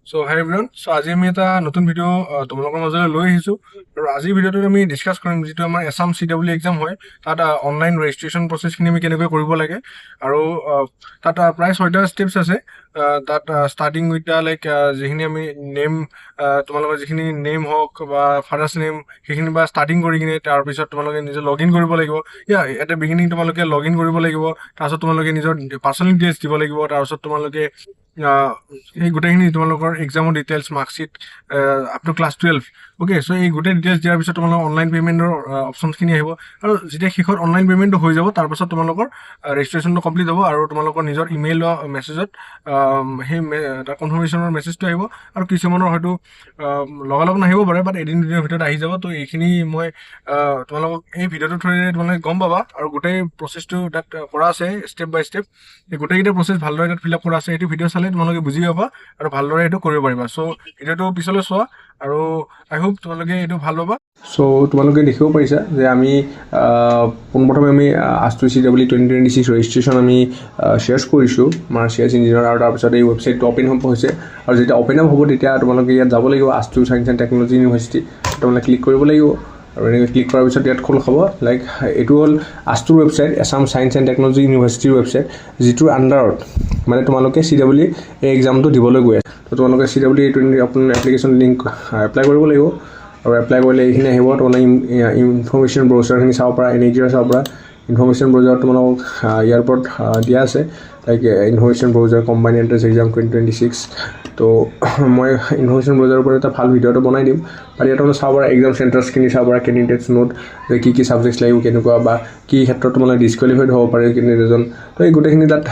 So হাই everyone, আজি আমি এটা নতুন ভিডিঅ' তোমালোকৰ মাজলৈ লৈ আহিছোঁ আৰু আজিৰ ভিডিঅ'টোত আমি ডিছকাছ কৰিম যিটো আমাৰ এছাম CW এক্সাম হয় তাত অনলাইন ৰেজিষ্ট্ৰেশ্যন প্ৰচেছখিনি আমি কেনেকৈ কৰিব লাগে আৰু তাত প্ৰায় 6টা ষ্টেপছ আছে। তাত ষ্টাৰ্টিং উইথ দ্য লাইক যিখিনি আমি নেম, তোমালোকৰ যিখিনি নেম হওক বা ফাদাৰ্ছ নেম সেইখিনি বা ষ্টাৰ্টিং কৰি কিনে তাৰপিছত তোমালোকে নিজে লগ ইন কৰিব লাগিব। এট দ্য বিগিনিং তোমালোকে লগ ইন কৰিব লাগিব, তাৰপিছত তোমালোকে নিজৰ পাৰ্চনেল ডিটেইলছ দিব লাগিব, তাৰপিছত তোমালোকে এই গোটেইখিনি তোমালোকৰ এক্সামৰ details, marksheet up to class 12। Okay, so' এই গোটেই ডিটেইলছ দিয়াৰ পিছত তোমালোকৰ অনলাইন পে'মেণ্টৰ অপশ্যনছখিনি আহিব আৰু যেতিয়া শেষত অনলাইন পে'মেণ্টটো হৈ যাব তাৰপাছত তোমালোকৰ ৰেজিষ্ট্ৰেশ্যনটো কমপ্লিট হ'ব আৰু তোমালোকৰ নিজৰ ইমেইল বা মেছেজত সেই এটা কনফাৰ্মেশ্যনৰ মেছেজটো আহিব। আৰু কিছুমানৰ হয়তো লগালগ নাহিব পাৰে, বাট এদিন দুদিনৰ ভিতৰত আহি যাব। তো এইখিনি মই তোমালোকক এই ভিডিঅ'টোৰ থ্ৰুৰে তোমালোকে গম পাবা আৰু গোটেই প্ৰচেছটো তাত কৰা আছে ষ্টেপ বাই ষ্টেপ। এই গোটেইকেইটা প্ৰচেছ ভালদৰে তাত ফিল আপ কৰা আছে। এইটো ভিডিঅ' চালে তোমালোকে বুজি পাবা আৰু ভালদৰে এইটো কৰিব পাৰিবা। চ' ভিডিঅ'টো পিছলৈ চোৱা আৰু আই হোপ তোমালোকে এইটো ভাল পাবা। চ' তোমালোকে দেখিব পাৰিছা যে আমি পোনপ্ৰথমে আমি আছটো CW 2026 ৰেজিষ্ট্ৰেশ্যন আমি শ্বেয়াৰ কৰিছোঁ আমাৰ CS ইঞ্জিনিয়াৰ, আৰু তাৰপিছত এই ৱেবছাইটটো অ'পেন আপ হৈছে আৰু যেতিয়া অ'পেন আপ হ'ব তেতিয়া তোমালোকে ইয়াত যাব লাগিব আছটো ছায়েন্স এণ্ড টেকন'লজি ইউনিভাৰ্চিটি, তোমালোকে ক্লিক কৰিব লাগিব আৰু এনেকৈ ক্লিক কৰাৰ পিছত ইয়াত খোল খাব। লাইক এইটো হ'ল আছটোৰ website, Assam science and technology ইউনিভাৰ্চিটিৰ ৱেবছাইট, যিটোৰ আণ্ডাৰত মানে তোমালোকে CW এই এক্সামটো দিবলৈ গৈ আছে। তো তোমালোকে CW আপোনাৰ এপ্লিকেশ্যন লিংক এপ্লাই কৰিব লাগিব আৰু এপ্লাই কৰিলে এইখিনি আহিব। তোমালোকে ইনফৰ্মেশ্যন ব্ৰাউচাৰখিনি চাব পৰা, NHR চাব পৰা। ইনফৰ্মেশ্যন ব্ৰাউচাৰ তোমালোকক ইয়াৰ ওপৰত দিয়া আছে, like information browser combine entrance exam 2026। তো মই ইনফৰ্মেশ্যন ব্ৰাউচাৰৰ ওপৰত এটা ভাল ভিডিঅ' এটা বনাই দিম, আৰু ইয়াত তোমালোকে চাব পৰা এক্সাম চেণ্টাৰ্ছখিনি চাব পৰা, কেণ্ডিডেটছ নোট যে কি কি ছাবজেক্টছ লাগিব, কেনেকুৱা বা কি ক্ষেত্ৰত তোমালোকে ডিছকুৱালিফাইড হ'ব পাৰে কেণ্ডিডেট এজন। তো এই গোটেইখিনি তাত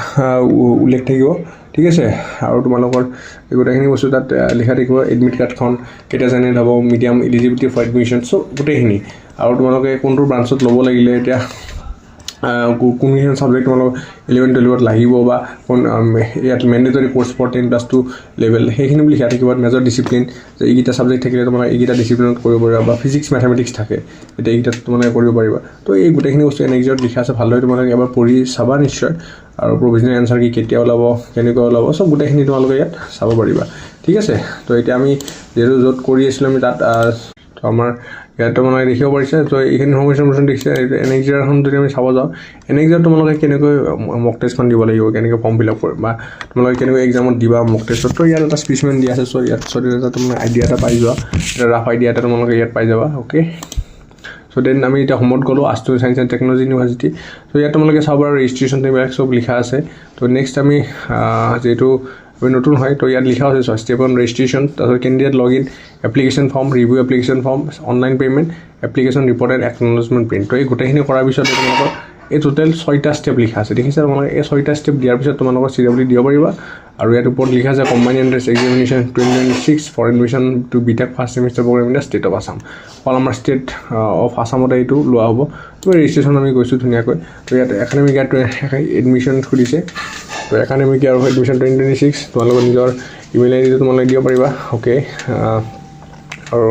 উল্লেখ থাকিব, ঠিক আছে। আৰু তোমালোকৰ এই গোটেইখিনি বস্তু তাত লিখা থাকিব, এডমিট কাৰ্ডখন কেতিয়া জেনেৰেট হ'ব, মিডিয়াম এলিজিবিলিটি ফৰ এডমিশ্যন, চ' গোটেইখিনি। আৰু তোমালোকে কোনটো ব্ৰাঞ্চত ল'ব লাগিলে, এতিয়া কোনকেইখন ছাবজেক্ট তোমালোক 11-12 লাগিব বা কোন ইয়াত মেণ্ডেটৰী কোৰ্চ ফৰ 10+2 লেভেল সেইখিনি লিখা থাকিব। মেজৰ ডিচিপ্লিন যে এইকেইটা ছাবজেক্ট থাকিলে তোমালোকে এইকেইটা ডিচিপ্লিনত কৰিব পাৰিবা, বা ফিজিক্স মেথামেটিক্স থাকে এতিয়া এইকেইটাত তোমালোকে কৰিব পাৰিবা। তো এই গোটেইখিনি বস্তু NHRত লিখা আছে, ভালদৰে তোমালোকে এবাৰ পঢ়ি চাবা নিশ্চয়। আৰু প্ৰভিজনেল এনচাৰ কি কেতিয়া ওলাব, কেনেকৈ ওলাব, চব গোটেইখিনি তোমালোকে ইয়াত চাব পাৰিবা, ঠিক আছে। তো এতিয়া আমি যিহেতু য'ত কৰি আছিলোঁ আমি তাত আমাৰ ইয়াত তোমালোকে দেখিব পাৰিছে। তো এইখিনি ইনফৰ্মেশ্যন দেখিছে। NHRখন যদি আমি চাব যাওঁ, NHR তোমালোকে কেনেকৈ মক টেষ্টখন দিব লাগিব, কেনেকৈ ফৰ্ম ফিল আপ কৰিম, বা তোমালোকে কেনেকৈ এক্সামত দিবা মক টেষ্টত। তো ইয়াত এটা স্পেচিমেন দিয়া আছে, চ' ইয়াত এটা তোমালোকে আইডিয়া এটা পাই যোৱা, এটা ৰাফ আইডিয়া এটা তোমালোকে ইয়াত পাই যাবা, অ'কে। চ' দেন আমি এতিয়া হোমত গ'লোঁ আছটো ছায়েন্স এণ্ড টেকন'লজি ইউনিভাৰ্চিটি। চ' ইয়াত তোমালোকে চাব আৰু ৰেজিষ্ট্ৰেশ্যন এইবিলাক চব লিখা আছে। তো নেক্সট আমি যিহেতু আমি নতুন হয়, তো ইয়াত লিখা হৈছে ষ্টেপ অন ৰেজিষ্ট্ৰেশ্যন, তাৰপিছত candidate log in, application form, review application form, online payment, application report and acknowledgement print. তো এই গোটেইখিনি কৰাৰ পিছত তোমালোকৰ এই টোটেল 6টা ষ্টেপ লিখা আছে, দেখিছা তোমালোকে। এই 6টা ষ্টেপ দিয়াৰ পিছত তোমালোকৰ CW দিব পাৰিবা। আৰু ইয়াৰ ওপৰত লিখা আছে combine entrance examination 2026 for admission to BTech first semester program in the state of Assam. All আমাৰ ষ্টেট অফ আছামতে এইটো লোৱা হ'ব। তো ৰেজিষ্ট্ৰেশ্যন আমি গৈছোঁ ধুনীয়াকৈ। তো ইয়াত একাডেমিক ইয়াত এডমিশ্যন খুলিছে, তো একাডেমিক ইয়াৰ এডমিশ্যন 2026 তোমালোকৰ নিজৰ ইমেইল ID তোমালোকে দিব পাৰিবা, অ'কে। আৰু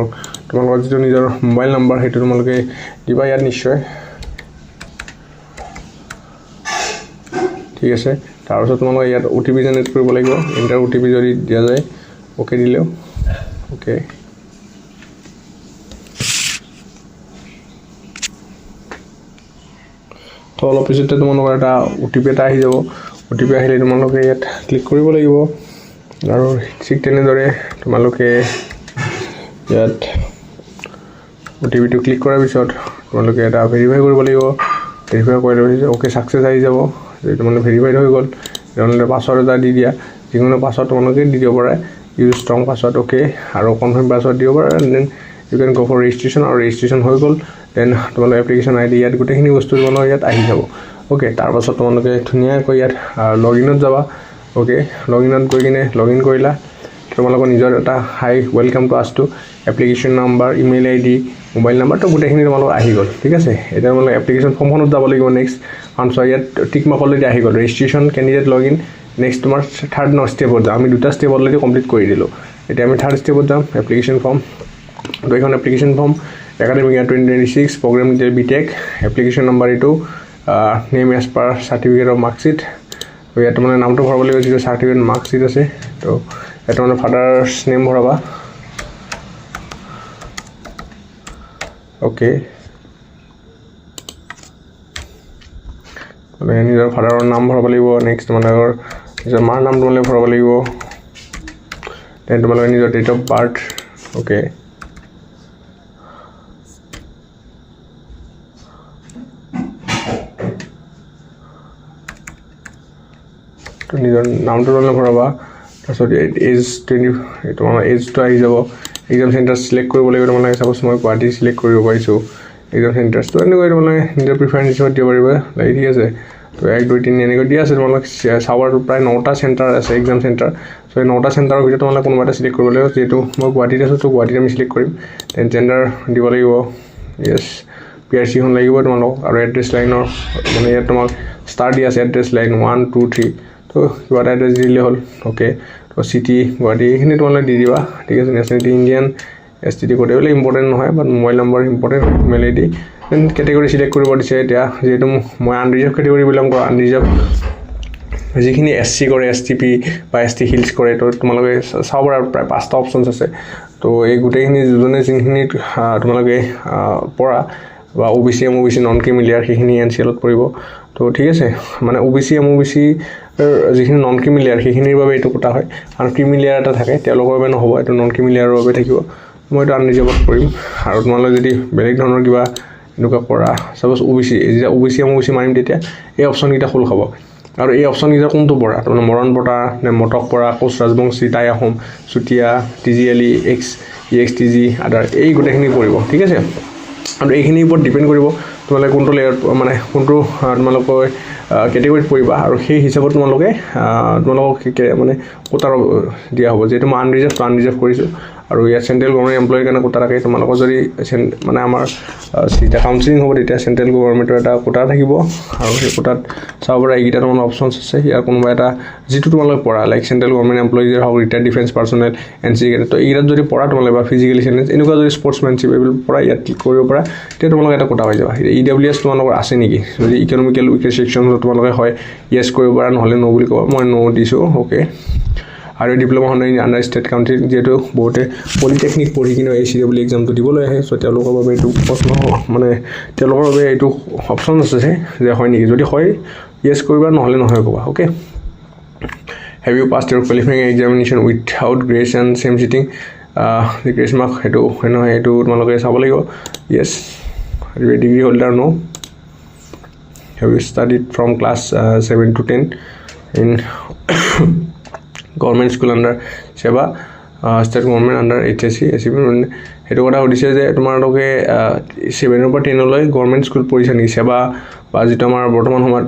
তোমালোকৰ যিটো নিজৰ মোবাইল নাম্বাৰ সেইটো তোমালোকে দিবা ইয়াত নিশ্চয়, ঠিক আছে। তাৰপিছত তোমালোকে ইয়াত OTP জেনেৰেট কৰিব লাগিব, ইণ্টাৰ OTP যদি দিয়া যায়, অ'কে দিলেও, অ'কে। তো অলপ পিছতে তোমালোকৰ এটা OTP এটা আহি যাব। OTP আহিলে তোমালোকে ইয়াত ক্লিক কৰিব লাগিব, আৰু ঠিক তেনেদৰে তোমালোকে ইয়াত OTPটো ক্লিক কৰাৰ পিছত তোমালোকে এটা ভেৰিফাই কৰিব লাগিব। ভেৰিফাই কৰিলে অ'কে ছাকচেছ আহি যাব, তোমালোকে ভেৰিফাইড হৈ গ'ল। তোমালোকে পাছৱৰ্ড এটা দি দিয়া, যিকোনো পাছৱৰ্ড তোমালোকে দি দিব পাৰে, ইউজ ষ্ট্ৰং পাছৱৰ্ড, অ'কে। আৰু কনফাৰ্ম পাছৱৰ্ড দিব পাৰে, দেন ইউ কেন গ' ফৰ ৰেজিষ্ট্ৰেশ্যন। আৰু ৰেজিষ্ট্ৰেশ্যন হৈ গ'ল, দেন তোমালোকে এপ্লিকেশ্যন ID ইয়াত গোটেইখিনি বস্তু তোমালোকে ইয়াত আহি যাব, অ'কে। তাৰপাছত তোমালোকে ধুনীয়াকৈ ইয়াত লগ ইনত যাবা, অ'কে। লগ ইনত গৈ কিনে লগ ইন কৰিলা, তোমালোকৰ নিজৰ এটা hi welcome to ASTU, application number, email ID, mobile number, তো গোটেইখিনি তোমালোকৰ আহি গ'ল, ঠিক আছে। এতিয়া তোমালোকে এপ্লিকেশ্যন ফৰ্মখনত যাব লাগিব নেক্সট। কাৰণ চোৱা ইয়াত টিক মাৰ্ক অলৰেডি আহি গ'ল, registration, candidate log in. Next তোমাৰ থাৰ্ড ষ্টেপত যাম, আমি 2টা ষ্টেপ অলৰেডি কমপ্লিট কৰি দিলোঁ। এতিয়া আমি থাৰ্ড ষ্টেপত যাম, এপ্লিকেশ্যন ফৰ্ম। তো এইখন application form, academic year 2026 program BTech, application number এইটো, name as per certificate of marksheet. তো ইয়াত মানে নামটো ভৰাব লাগিব যিটো চাৰ্টিফিকেট মাৰ্কশ্বিট আছে। তো এটা মানে ফাদাৰ্ছ নেম ভৰাবা অ'কে মানে নিজৰ ফাদাৰৰ নাম ভৰাব লাগিব নেক্সট তোমালোকৰ নিজৰ মাৰ নাম তোমালোকে ভৰাব লাগিব দেন তোমালোকে নিজৰ ডেট অফ বাৰ্থ অ'কে তো নিজৰ নামটো তোমালোকে ভৰাবা তাৰপিছত এজ 20 তোমাৰ এজটো আহি যাব এক্সাম চেণ্টাৰ চিলেক্ট কৰিব লাগিব তোমালোকে চাপ'জ মই গুৱাহাটী চিলেক্ট কৰিব পাৰিছোঁ এক্সাম চেণ্টাৰটো এনেকৈ তোমালোকে নিজৰ প্ৰিফাৰেঞ্চ হিচাপত দিব পাৰিবা লাইক ঠিক আছে তো 1 2 3 এনেকৈ দিয়া আছে তোমালোকে চাৱাৰ প্ৰায় 9টা চেণ্টাৰ আছে এক্সাম চেণ্টাৰ চ' এই 9টা চেণ্টাৰৰ ভিতৰত তোমালোকে কোনোবা এটা চিলেক্ট কৰিব লাগিব যিহেতু মই গুৱাহাটীত আছোঁ তো গুৱাহাটীত আমি চিলেক্ট কৰিম দেন জেণ্ডাৰ দিব লাগিব য়েছ PRCখন লাগিব তোমালোক আৰু এড্ৰেছ লাইনৰ মানে ইয়াত তোমাক ষ্টাৰ দিয়া আছে এড্ৰেছ লাইন 1 2 3 তো কিবা এটা এড্ৰেছ দিলে হ'ল অ'কে তো চিটি গুৱাহাটী এইখিনি তোমালোকে দি দিবা ঠিক আছে নেশ্যনেলিটি ইণ্ডিয়ান STD কোড এইবিলাক ইম্পৰ্টেণ্ট নহয় but mobile number important email ID then category select কৰিব দিছে এতিয়া যিহেতু মই আনৰিজাৰ্ভ কেটেগৰী বিলং কৰোঁ আনৰিজাৰ্ভ যিখিনি SC কৰে STP বা ST হিলছ কৰে তো তোমালোকে চাব পাৰা প্ৰায় 5টা অপশ্যনছ আছে তো এই গোটেইখিনি যোনে যিখিনি তোমালোকে পৰা বা OBC MOBC নন ক্ৰিমিলিয়াৰ সেইখিনি NCLত পৰিব তো ঠিক আছে মানে OBC MOBC যিখিনি নন ক্ৰিমিলিয়াৰ সেইখিনিৰ বাবে এইটো কোটা হয় আৰু ক্ৰিমিলিয়াৰ এটা থাকে তেওঁলোকৰ বাবে নহ'ব এইটো নন ক্ৰিমিলিয়াৰৰ বাবে থাকিব মই এইটো আনৰিজাৰ্ভত কৰিম আৰু তোমালোকে যদি বেলেগ ধৰণৰ কিবা এনেকুৱা কৰা চাপ'জ OBC যেতিয়া OBC MOBC মাৰিম তেতিয়া এই অপশ্যনকেইটা খোল খাব আৰু এই অপশ্যনকেইটা কোনটো পৰা তাৰমানে মৰণ বৰা নে মটক পৰা কোচ ৰাজবংশী টাই আহোম চুতীয়া TGLE EXTG আদাৰ এই গোটেইখিনি পৰিব ঠিক আছে আৰু এইখিনিৰ ওপৰত ডিপেণ্ড কৰিব তোমালোকে কোনটো লেয়াৰ মানে কোনটো তোমালোকৰ কেটেগৰীত পৰিবা আৰু সেই হিচাপত তোমালোকক মানে কোটাৰ দিয়া হ'ব যিহেতু মই আনৰিজাৰ্ভ কৰিছোঁ আৰু ইয়াত চেণ্ট্ৰেল গভৰ্ণমেণ্ট এমপ্লয়িৰ কাৰণে কোটা থাকে তোমালোকৰ যদি মানে আমাৰ যেতিয়া কাউন্সিলিং হ'ব তেতিয়া চেণ্ট্ৰেল গভৰ্ণমেণ্টৰ এটা কোটা থাকিব আৰু সেই কোটাত চাব পৰা এইকেইটা তোমালোকৰ অপশ্যনছ আছে ইয়াৰ কোনোবা এটা যিটো তোমালোকে পৰা লাইক চেণ্ট্ৰেল গভৰ্ণমেণ্ট এমপ্লয়িজৰ হওক ৰিটায়াৰ্ড ডিফেন্স পাৰ্চনেল NC তো এইকেইটাত যদি পৰা তোমালোকে বা ফিজিকেলি চেলেঞ্জ এনেকুৱা যদি স্পৰ্টছমেনশ্বিপ এইবোৰ পৰা ইয়াত ক্লিক কৰিব পৰা তেতিয়া তোমালোকে এটা কোটা হৈ যাবা EWS তোমালোকৰ আছে নেকি যদি ইকনমিকেল উইক ৰেষ্ট্ৰিকশ্যনছ তোমালোকে হয় য়েছ কৰিব পৰা নহ'লে ন' বুলি ক'ব মই ন' দিছোঁ অ'কে আৰু ডিপ্ল'মা হ'ল আণ্ডাৰ ষ্টেট কাউণ্ট্ৰি যিহেতু বহুতে পলিটেকনিক পঢ়ি কিনে CW এক্সামটো দিবলৈ আহে চ' তেওঁলোকৰ বাবে এইটো প্ৰশ্ন মানে তেওঁলোকৰ বাবে এইটো অপশ্যন আছে যে হয় নেকি যদি হয় য়েছ কৰিবা নহ'লে নহয় ক'বা okay have you pass your qualifying examination without grace and same sitting grace mark সেইটো হয় নহয় এইটো তোমালোকে চাব লাগিব yes degree holder no' have you studied from class 7 to 10 in government school under SEBA state government under HSC SCP সেইটো কথা সুধিছে যে তোমালোকে 7 পৰা 10লৈ গভৰ্ণমেণ্ট স্কুল পঢ়িছা নেকি সেৱা বা যিটো আমাৰ বৰ্তমান সময়ত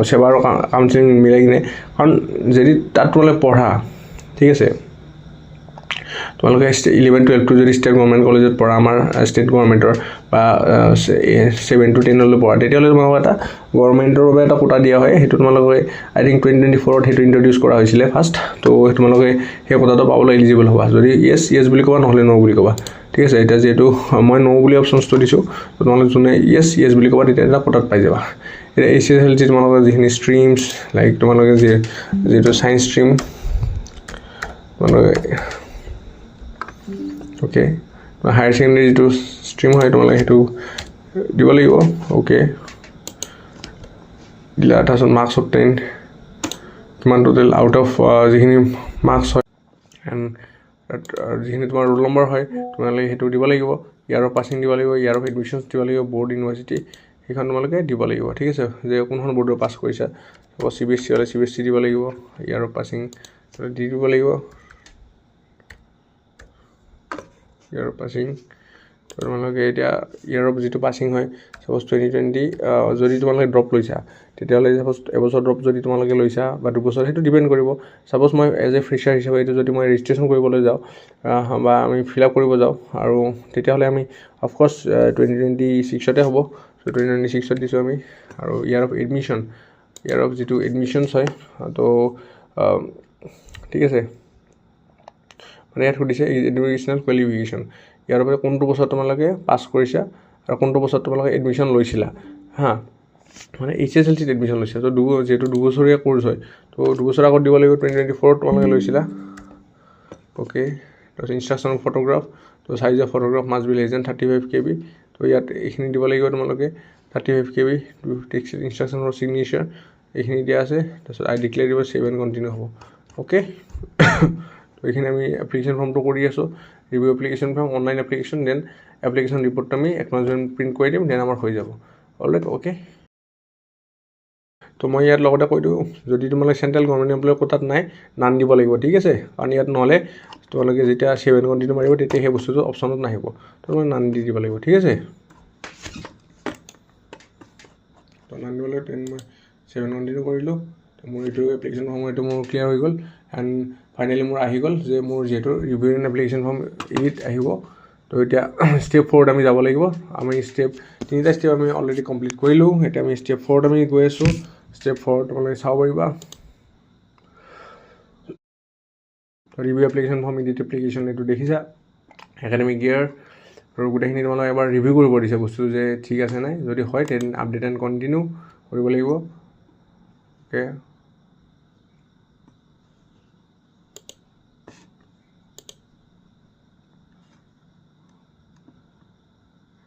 সেৱা আৰু কাউন্সিলিং মিলাই কিনে কাৰণ যদি তাত তোমালোকে পঢ়া ঠিক আছে তোমালোকে 11 12টো যদি ষ্টেট গভৰ্ণমেণ্ট কলেজত পঢ়া আমাৰ ষ্টেট গভৰ্ণমেণ্টৰ বা 7 to 10লৈ পঢ়া তেতিয়াহ'লে তোমালোকে এটা গভৰ্ণমেণ্টৰ বাবে এটা কোটা দিয়া হয় সেইটো তোমালোকে আই থিংক 2024ত সেইটো ইণ্ট্ৰডিউচ কৰা হৈছিলে ফাৰ্ষ্ট তো তোমালোকে সেই কোটাটো পাবলৈ এলিজিবল হ'বা যদি য়েছ বুলি ক'বা নহ'লে ন' বুলি ক'বা ঠিক আছে এতিয়া যিহেতু মই ন' বুলি অপশ্যনছটো দিছোঁ তো তোমালোকে যোনে য়েছ বুলি ক'বা তেতিয়া এটা কোটাত পাই যাবা এতিয়া HSLC তোমালোকৰ যিখিনি ষ্ট্ৰীমছ লাইক তোমালোকে যিটো ছায়েন্স ষ্ট্ৰীম তোমালোকে অ'কে হায়াৰ ছেকেণ্ডেৰী যিটো ষ্ট্ৰীম হয় তোমালোকে সেইটো দিব লাগিব অ'কে দিলা তাৰপিছত মাৰ্কছ অবটেইন কিমান টোটেল আউট অফ যিখিনি মাৰ্কছ হয় এণ্ড যিখিনি তোমাৰ ৰোল নম্বৰ হয় তোমালোকে সেইটো দিব লাগিব ইয়াৰ অফ পাছিং দিব লাগিব ইয়াৰ অফ এডমিশ্যনছ দিব লাগিব বৰ্ড ইউনিভাৰ্চিটি সেইখন তোমালোকে দিব লাগিব ঠিক আছে যে কোনখন বৰ্ডৰ পাছ কৰিছা CBSE হ'লে CBSE দিব লাগিব ইয়াৰ অফ পাছিং দি দিব লাগিব ইয়াৰ পাছিং তোমালোকে এতিয়া ইয়াৰ যিটো পাছিং হয় চাপ'জ 2020 যদি তোমালোকে ড্ৰপ লৈছা তেতিয়াহ'লে চাপ'জ এবছৰ ড্ৰপ যদি তোমালোকে লৈছা বা দুবছৰ সেইটো ডিপেণ্ড কৰিব চাপ'জ মই এজ এ ফ্ৰেচাৰ হিচাপে এইটো যদি মই ৰেজিষ্ট্ৰেশ্যন কৰিবলৈ যাওঁ বা আমি ফিল আপ কৰিব যাওঁ আৰু তেতিয়াহ'লে আমি অফক'ৰ্ছ 2026তে হ'ব চ' 2026ত দিছোঁ আমি আৰু ইয়াৰ অফ যিটো এডমিশ্যনছ হয় তো ঠিক আছে মানে ইয়াত সুধিছে এডুকেশ্যনেল কোৱালিফিকেশ্যন ইয়াৰ বাবে কোনটো বছৰত তোমালোকে পাছ কৰিছা আৰু কোনটো বছৰত তোমালোকে এডমিশ্যন লৈছিলা হা মানে HSLCত এডমিশ্যন লৈছা তো যিহেতু দুবছৰীয়া কোৰ্চ হয় তো দুবছৰ আগত দিব লাগিব 2024ত তোমালোকে লৈছিলা অ'কে তাৰপিছত ইনষ্ট্ৰাকশ্যন ফটোগ্ৰাফ তো size of photograph must be less than 35 KB তো ইয়াত এইখিনি দিব লাগিব তোমালোকে 35 KB to text instruction for signature এইখিনি দিয়া আছে তাৰপিছত আই ডিক্লেয়াৰ দিব ছেভ এণ্ড কণ্টিনিউ হ'ব অ'কে তো এইখিনি আমি এপ্লিকেশ্যন ফৰ্মটো কৰি আছোঁ review application form online application then application ৰিপৰ্টটো আমি একনলেজমেণ্ট প্ৰিণ্ট কৰি দিম দেন আমাৰ হৈ যাব অলৰাইট অ'কে তো মই ইয়াত লগতে কৈ দিওঁ যদি তোমালোকে চেণ্ট্ৰেল গভৰ্ণমেণ্ট এমপ্লয়ৰ কোটাত নাই নান দিব লাগিব ঠিক আছে কাৰণ ইয়াত নহ'লে তোমালোকে যেতিয়া ছেভ এণ্ড কণ্টিনিউ মাৰিব তেতিয়া সেই বস্তুটো অপশ্যনত নাহিব তোমালোকে নান দি দিব লাগিব ঠিক আছে তো নান দিব লাগিব দেন মই ছেভ এণ্ড কণ্টিনিউ কৰিলোঁ মোৰ এইটো এপ্লিকেশ্যন ফৰ্ম এইটো মোৰ ক্লিয়াৰ হৈ গ'ল এণ্ড ফাইনেলি মোৰ আহি গ'ল যে মোৰ যিহেতু review and application form edit আহিব তো এতিয়া ষ্টেপ 4ত আমি যাব লাগিব আমি তিনিটা ষ্টেপ আমি অলৰেডি কমপ্লিট কৰিলোঁ এতিয়া আমি ষ্টেপ 4ত আমি গৈ আছোঁ ষ্টেপ 4 তোমালোকে চাব পাৰিবা review application form edit application এইটো দেখিছা একাডেমিক ইয়াৰ আৰু গোটেইখিনি তোমালোকে এবাৰ ৰিভিউ কৰিব দিছে বস্তুটো যে ঠিক আছে নাই যদি হয় তেন আপডেট এণ্ড কণ্টিনিউ কৰিব লাগিব অ'কে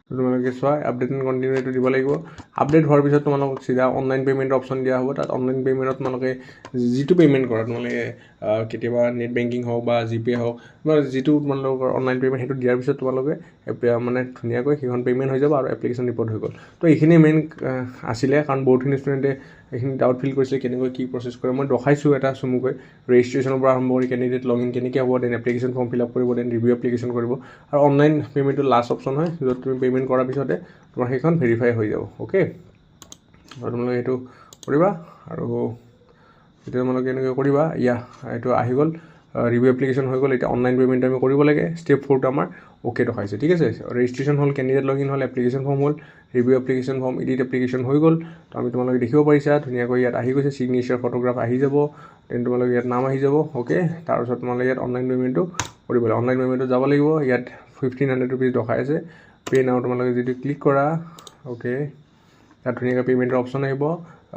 তোমালোকে চোৱা আপডেট এণ্ড কণ্টিনিউ এইটো দিব লাগিব আপডেট হোৱাৰ পিছত তোমালোকক চিধা অনলাইন পে'মেণ্টৰ অপশ্যন দিয়া হ'ব তাত অনলাইন পে'মেণ্টত তোমালোকে যিটো পে'মেণ্ট কৰা তোমালোকে কেতিয়াবা নেট বেংকিং হওক বা জিপে' হওক বা যিটো তোমালোকৰ অনলাইন পে'মেণ্ট সেইটো দিয়াৰ পিছত তোমালোকে মানে ধুনীয়াকৈ সেইখন পে'মেণ্ট হৈ যাব আৰু এপ্লিকেশ্যন ৰিপৰ্ট হৈ গ'ল তো এইখিনি মেইন আছিলে কাৰণ বহুতখিনি ষ্টুডেণ্টে এইখিনি ডাউট ফিল কৰিছিলে কেনেকৈ কি প্ৰচেছ কৰে মই দেখাইছোঁ এটা চমুকৈ ৰেজিষ্ট্ৰেশ্যনৰ পৰা আৰম্ভ কৰি কেণ্ডিডেট লগ ইন কেনেকৈ হ'ব then application form fill up কৰিব দেন ৰিভিউ এপ্লিকেশ্যন কৰিব আৰু অনলাইন পে'মেণ্টটো লাষ্ট অপশ্যন হয় য'ত তুমি পে'মেণ্ট কৰাৰ পিছতে তোমাৰ সেইখন ভেৰিফাই হৈ যাব অ'কে আৰু তোমালোকে সেইটো কৰিবা আৰু এতিয়া তোমালোকে এনেকৈ কৰিবা এইটো আহি গ'ল ৰিভিউ এপ্লিকেশ্যন হৈ গ'ল এতিয়া অনলাইন পে'মেণ্ট আমি কৰিব লাগে ষ্টেপ 4টো আমাৰ অ'কে দেখাইছে ঠিক আছে ৰেজিষ্ট্ৰেশ্যন হ'ল কেণ্ডিডেট লগ ইন হ'ল এপ্লিকেশ্যন ফৰ্ম হ'ল review application form edit application হৈ গ'ল তো আমি তোমালোকে দেখিব পাৰিছা ধুনীয়াকৈ ইয়াত আহি গৈছে চিগনেচাৰ ফটোগ্ৰাফ আহি যাব দেন তোমালোকে ইয়াত নাম আহি যাব অ'কে তাৰপিছত তোমালোকে ইয়াত অনলাইন পে'মেণ্টটো কৰিব লাগিব অনলাইন পে'মেণ্টত যাব লাগিব ইয়াত 1500 ৰুপিজ দেখাই আছে পে' নাও তোমালোকে যদি ক্লিক কৰা অ'কে তাত ধুনীয়াকৈ পে'মেণ্টৰ অপশ্যন আহিব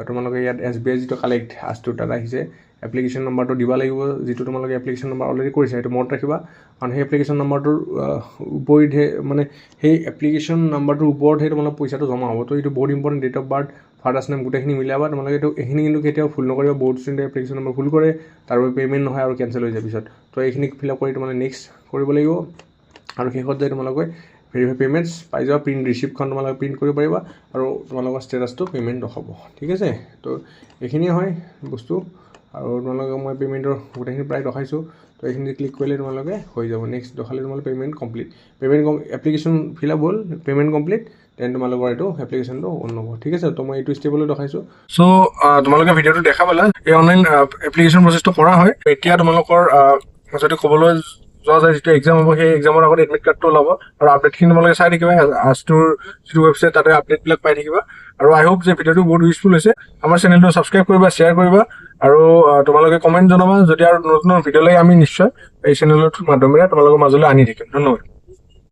তোমালোকে ইয়াত SBI যিটো কালেক্ট আজটো তাত আহিছে এপ্লিকেশ্যন নম্বৰটো দিব লাগিব যিটো তোমালোকে এপ্লিকেশ্যন নম্বৰ অলৰেডি কৰিছা সেইটো মনত ৰাখিবা কাৰণ সেই এপ্লিকেশ্যন নম্বৰটোৰ উপৰিতহে মানে সেই এপ্লিকেশ্যন নম্বৰটোৰ ওপৰতহে তোমালোক পইচাটো জমা হ'ব তো এইটো বহুত important date of birth father's name গোটেইখিনি মিলাবা তোমালোকে এইখিনি কিন্তু কেতিয়াও ভুল নকৰিবা বহুত ষ্টুডেণ্টে এপ্লিকেশ্যন নম্বৰ ভুল কৰে তাৰ বাবে পে'মেণ্ট নহয় আৰু কেঞ্চেল হৈ যায় পিছত তো এইখিনি ফিল আপ কৰি তোমালোকে নেক্সট কৰিব লাগিব আৰু শেষত যায় তোমালোকে ভেৰিফাই পে'মেণ্টছ পাই যাবা প্ৰিণ্ট ৰিচিপ্টখন তোমালোকে প্ৰিণ্ট কৰিব পাৰিবা আৰু তোমালোকৰ ষ্টেটাছটো পে'মেণ্ট দেখাব ঠিক আছে তো এইখিনিয়ে হয় বস্তু আৰু তোমালোকে মই পে'মেণ্টৰ গোটেইখিনি প্ৰায় দেখাইছোঁ তো এইখিনি ক্লিক কৰিলে তোমালোকে হৈ যাব নেক্সট দেখালে তোমালোকে payment complete application fill up হ'ল পে'মেণ্ট কমপ্লিট দেন তোমালোকৰ এইটো এপ্লিকেশ্যনটো অন হ'ব ঠিক আছে তো মই এইটো ষ্টেপলৈ দেখাইছোঁ চ' তোমালোকে ভিডিঅ'টো দেখা পালা এই অনলাইন এপ্লিকেশ্যন প্ৰচেছটো কৰা হয় এতিয়া তোমালোকৰ যদি ক'বলৈ যোৱা যায় যিটো এক্সাম হ'ব সেই এক্সামৰ আগত এডমিট কাৰ্ডটো ওলাব আৰু আপডেটখিনি তোমালোকে চাই থাকিবা আজটোৰ যিটো ৱেবছাইট তাতে আপডেটবিলাক পাই থাকিবা আৰু আই হোপ যে ভিডিঅ'টো বহুত ইউজফুল হৈছে আমাৰ চেনেলটো ছাবস্ক্ৰাইব কৰিবা শ্বেয়াৰ কৰিবা আৰু তোমালোকে কমেণ্ট জনাবা যদি আৰু নতুন ভিডিঅ' লাগে আমি নিশ্চয় এই চেনেলৰ মাধ্যমেৰে তোমালোকৰ মাজলৈ আনি থাকিম ধন্যবাদ